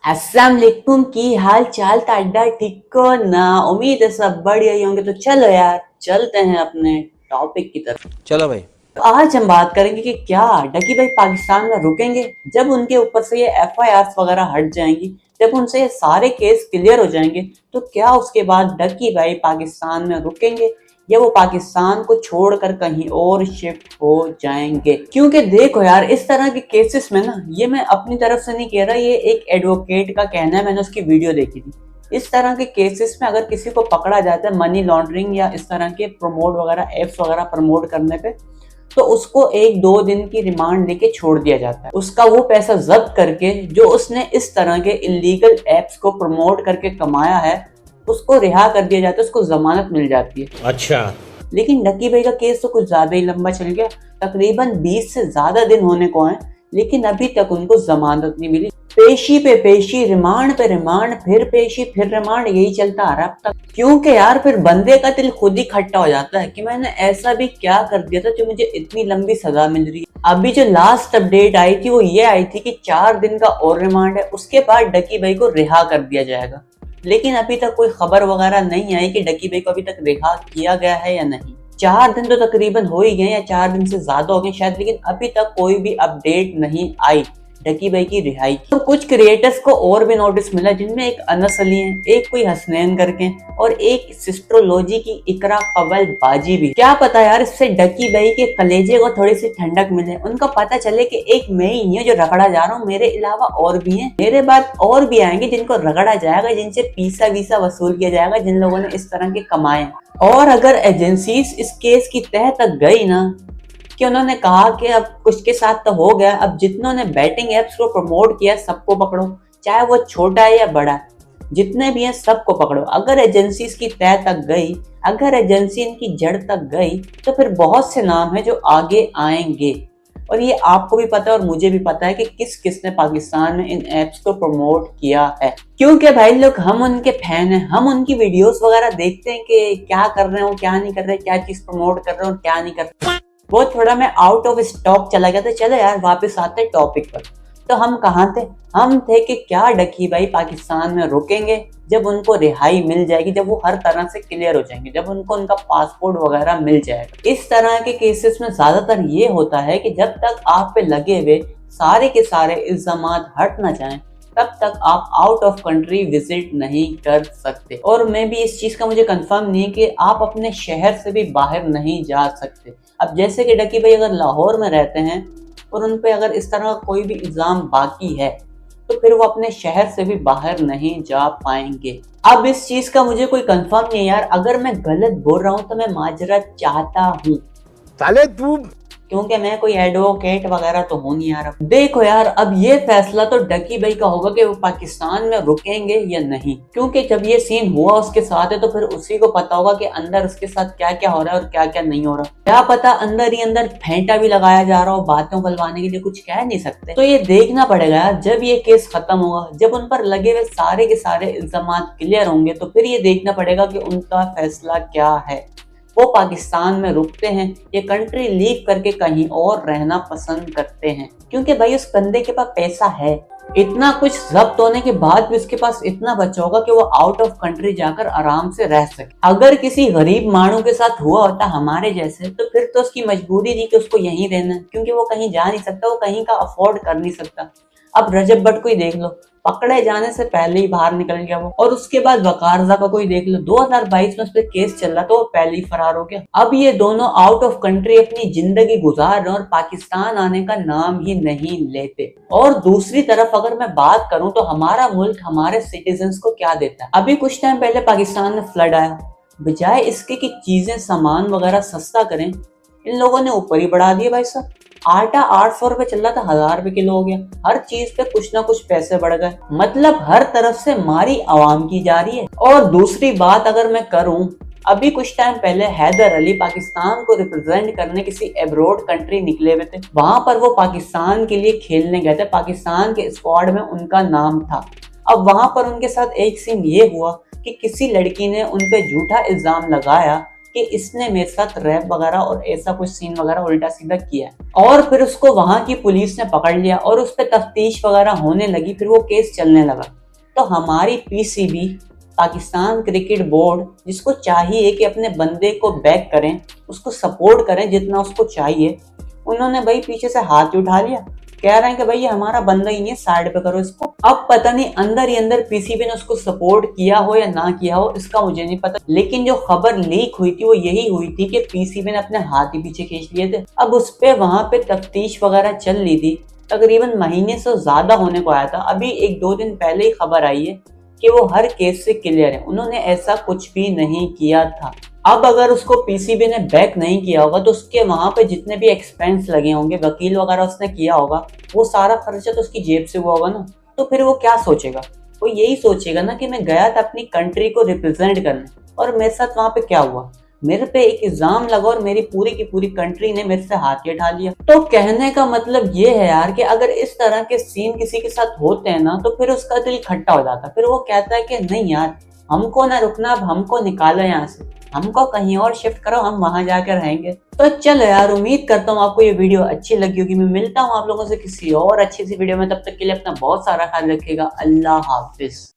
अस्सलाम वालेकुम की हाल चाल ताड्डा ठीक हो ना। उम्मीद है सब बढ़िया ही होंगे। तो चलो यार चलते हैं अपने टॉपिक की तरफ। चलो भाई। तो आज हम बात करेंगे कि क्या डकी भाई पाकिस्तान में रुकेंगे जब उनके ऊपर से ये एफआईआर वगैरह हट जाएंगी, जब उनसे ये सारे केस क्लियर हो जाएंगे, तो क्या उसके बाद डकी भाई पाकिस्तान में रुकेंगे या वो पाकिस्तान को छोड़कर कहीं और शिफ्ट हो जाएंगे। क्योंकि देखो यार, इस तरह के केसेस में ना, ये मैं अपनी तरफ से नहीं कह रहा, ये एक एडवोकेट का कहना है, मैंने उसकी वीडियो देखी थी। इस तरह के केसेस में अगर किसी को पकड़ा जाता है मनी लॉन्ड्रिंग या इस तरह के प्रमोट वगैरह एप्स वगैरह प्रमोट करने पे, तो उसको 1-2 दिन की रिमांड देके छोड़ दिया जाता है। उसका वो पैसा जब्त करके जो उसने इस तरह के इलीगल एप्स को प्रमोट करके कमाया है, उसको रिहा कर दिया जाता है, उसको जमानत मिल जाती है। अच्छा। लेकिन डकी भाई का केस तो कुछ ज्यादा ही लंबा चल गया। तकरीबन 20 से ज्यादा दिन होने को हैं, लेकिन अभी तक उनको जमानत नहीं मिली। पेशी पे पेशी, रिमांड पे रिमांड, फिर पेशी फिर रिमांड, यही चलता आ रहा अब तक। क्योंकि यार फिर बंदे का दिल खुद ही खट्टा हो जाता है कि मैंने ऐसा भी क्या कर दिया था जो मुझे इतनी लंबी सजा मिल रही है। अभी जो लास्ट अपडेट आई थी वो ये आई थी कि 4 दिन का और रिमांड है, उसके बाद डकी भाई को रिहा कर दिया जाएगा। लेकिन अभी तक कोई खबर वगैरह नहीं आई कि डकी भाई को अभी तक रिहा किया गया है या नहीं। 4 दिन तो तकरीबन हो ही गए या 4 दिन से ज्यादा हो गए शायद, लेकिन अभी तक कोई भी अपडेट नहीं आई डकी भाई की रिहाई की। तो कुछ क्रिएटर्स को और भी नोटिस मिला, जिनमें एक अनस अली है, एक कोई हसनैन करके, और एक सिस्ट्रोलॉजी की इकरा कवल बाजी भी। क्या पता यार, इससे डकी भाई के कलेजे को थोड़ी सी ठंडक मिले, उनको पता चले कि एक मैं ही नहीं हूँ जो रगड़ा जा रहा हूँ, मेरे अलावा और भी हैं, मेरे बाद और भी आएंगे जिनको रगड़ा जाएगा, जिनसे पीसा वीसा वसूल किया जाएगा, जिन लोगों ने इस तरह के कमाए। और अगर एजेंसीज इस केस की तह तक गई ना, कि उन्होंने कहा कि अब कुछ के साथ तो हो गया, अब जितनों ने बैटिंग एप्स को प्रमोट किया सबको पकड़ो, चाहे वो छोटा है या बड़ा, जितने भी हैं सबको पकड़ो। अगर एजेंसीज की तह तक गई, अगर एजेंसी इनकी जड़ तक गई, तो फिर बहुत से नाम है जो आगे आएंगे। और ये आपको भी पता है और मुझे भी पता है कि किस किसने पाकिस्तान में इन एप्स को प्रमोट किया है। क्योंकि भाई लोग, हम उनके फैन हैं, हम उनकी वीडियोस वगैरह देखते हैं कि क्या कर रहे हो क्या नहीं कर रहे, क्या चीज प्रमोट कर रहे हो और क्या नहीं कर रहे। वो थोड़ा मैं आउट ऑफ स्टॉक चला गया था। चलो यार वापस आते टॉपिक पर। तो हम कहाँ थे? हम थे कि क्या डकी भाई पाकिस्तान में रुकेंगे जब उनको रिहाई मिल जाएगी, जब वो हर तरह से क्लियर हो जाएंगे, जब उनको उनका पासपोर्ट वगैरह मिल जाएगा। इस तरह के केसेस में ज्यादातर ये होता है कि जब तक आप पे लगे हुए सारे के सारे इल्जामात हट ना जाएं, तब तक आप आउट ऑफ कंट्री विजिट नहीं कर सकते। और मैं भी इस चीज का मुझे कंफर्म नहीं है कि आप अपने शहर से भी बाहर नहीं जा सकते। अब जैसे कि डकी भाई अगर लाहौर में रहते हैं और उन पे अगर इस तरह का कोई भी इल्जाम बाकी है, तो फिर वो अपने शहर से भी बाहर नहीं जा पाएंगे। अब इस चीज का मुझे कोई कंफर्म नहीं है यार, अगर मैं गलत बोल रहा हूँ तो मैं माजरत चाहता हूँ, साले तू। क्योंकि मैं कोई एडवोकेट वगैरह तो हूं नहीं यार। देखो यार, अब ये फैसला तो डकी भाई का होगा कि वो पाकिस्तान में रुकेंगे या नहीं, क्योंकि जब ये सीन हुआ उसके साथ है तो फिर उसी को पता होगा कि अंदर उसके साथ क्या क्या हो रहा है और क्या क्या नहीं हो रहा। क्या पता अंदर ही अंदर फेंटा भी लगाया जा रहा हो बातों बुलवाने के लिए, कुछ कह नहीं सकते। तो ये देखना पड़ेगा यार, जब ये केस खत्म होगा, जब उन पर लगे हुए सारे के सारे इल्जाम क्लियर होंगे, तो फिर ये देखना पड़ेगा कि उनका फैसला क्या है। वो पाकिस्तान में रुकते हैं या कंट्री लीव करके कहीं और रहना पसंद करते हैं। क्योंकि भाई उस बंदे के पास पैसा है, इतना कुछ जब्त होने के बाद भी उसके पास इतना बचा होगा कि वो आउट ऑफ कंट्री जाकर आराम से रह सके। अगर किसी गरीब मानू के साथ हुआ होता हमारे जैसे, तो फिर तो उसकी मजबूरी थी कि उसको यहीं रहना है, क्योंकि वो कहीं जा नहीं सकता, वो कहीं का अफोर्ड कर नहीं सकता। अब रजब भट्ट को ही देख लो, पकड़े जाने से पहले ही बाहर निकल गया वो। और उसके बाद वकार रज़ा का कोई देख लो, 2022 में उस पर केस चल रहा था, वो पहले ही फरार हो गया। अब ये दोनों आउट ऑफ कंट्री अपनी जिंदगी गुजार रहे और पाकिस्तान आने का नाम ही नहीं लेते। और दूसरी तरफ अगर मैं बात करूं तो हमारा मुल्क हमारे सिटीजन्स को क्या देता है। अभी कुछ टाइम पहले पाकिस्तान में फ्लड आया, बजाय इसके कि चीजें सामान वगैरह सस्ता करें, इन लोगों ने ऊपर ही बढ़ा दिया भाई साहब। आटा 800 रुपए चल रहा था, 1000 रुपए किलो हो गया। हर चीज पे कुछ ना कुछ पैसे बढ़ गए, मतलब हर तरफ से मारी आवाम की जा रही है। और दूसरी बात अगर मैं करूं, अभी कुछ टाइम पहले हैदर अली पाकिस्तान को रिप्रेजेंट करने किसी एब्रोड कंट्री निकले हुए थे। वहां पर वो पाकिस्तान के लिए खेलने गए थे, पाकिस्तान के स्क्वाड में उनका नाम था। अब वहां पर उनके साथ एक सीन ये हुआ कि किसी लड़की ने उनपे झूठा इल्जाम लगाया कि इसने मेरे साथ रैप वगैरह और ऐसा कुछ सीन वगैरह उल्टा सीधा किया है। और फिर उसको वहां की पुलिस ने पकड़ लिया और उस पर तफ्तीश वगैरह होने लगी, फिर वो केस चलने लगा। तो हमारी पीसीबी, पाकिस्तान क्रिकेट बोर्ड, जिसको चाहिए कि अपने बंदे को बैक करें, उसको सपोर्ट करें जितना उसको चाहिए, उन्होंने भाई पीछे से हाथ उठा लिया, कह रहे हैं कि भाई ये हमारा बंदा ही नहीं है, साइड पे करो इसको। अब पता नहीं अंदर ही अंदर पीसीबी ने उसको सपोर्ट किया हो या ना किया हो, इसका मुझे नहीं पता, लेकिन जो खबर लीक हुई थी वो यही हुई थी कि पीसीबी ने अपने हाथ ही पीछे खींच लिए थे। अब उस पे वहां पे तफ्तीश वगैरह चल रही थी, तकरीबन महीने से ज्यादा होने को आया था। अभी 1-2 दिन पहले ही खबर आई है कि वो हर केस से क्लियर है, उन्होंने ऐसा कुछ भी नहीं किया था। अब अगर उसको पीसीबी ने बैक नहीं किया होगा तो उसके वहां पे जितने भी एक्सपेंस लगे होंगे, वकील वगैरह उसने किया होगा, वो सारा खर्चा तो उसकी जेब से हुआ होगा ना। तो फिर वो क्या सोचेगा? वो यही सोचेगा ना कि मैं गया था अपनी कंट्री को रिप्रेजेंट करने और मेरे साथ वहां पे क्या हुआ, मेरे पे एक इल्जाम लगा और मेरी पूरी की पूरी कंट्री ने मेरे से हाथ उठा लिया। तो कहने का मतलब ये है यार कि अगर इस तरह के सीन किसी के साथ होते हैं ना तो फिर उसका दिल खट्टा हो जाता है। फिर वो कहता है कि नहीं यार, हमको ना रुकना, अब हमको निकालो यहाँ से, हमको कहीं और शिफ्ट करो, हम वहां जाकर रहेंगे। तो चलो यार, उम्मीद करता हूँ आपको ये वीडियो अच्छी लगी होगी। मैं मिलता हूँ आप लोगों से किसी और अच्छी सी वीडियो में, तब तक के लिए अपना बहुत सारा ख्याल रखिएगा। अल्लाह हाफिज।